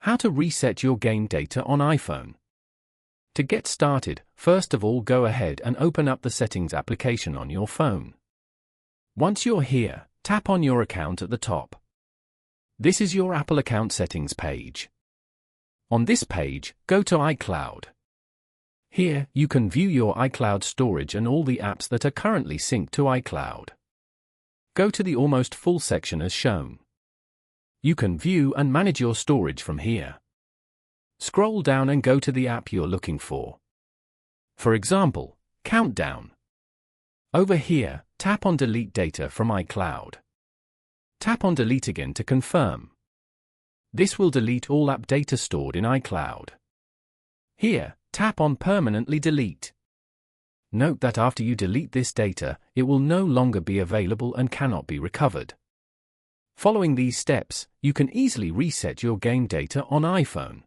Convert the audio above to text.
How to reset your game data on iPhone. To get started, first of all go ahead and open up the Settings application on your phone. Once you're here, tap on your account at the top. This is your Apple account settings page. On this page, go to iCloud. Here, you can view your iCloud storage and all the apps that are currently synced to iCloud. Go to the Almost Full section as shown. You can view and manage your storage from here. Scroll down and go to the app you're looking for. For example, Countdown. Over here, tap on Delete Data from iCloud. Tap on Delete again to confirm. This will delete all app data stored in iCloud. Here, tap on Permanently Delete. Note that after you delete this data, it will no longer be available and cannot be recovered. Following these steps, you can easily reset your game data on iPhone.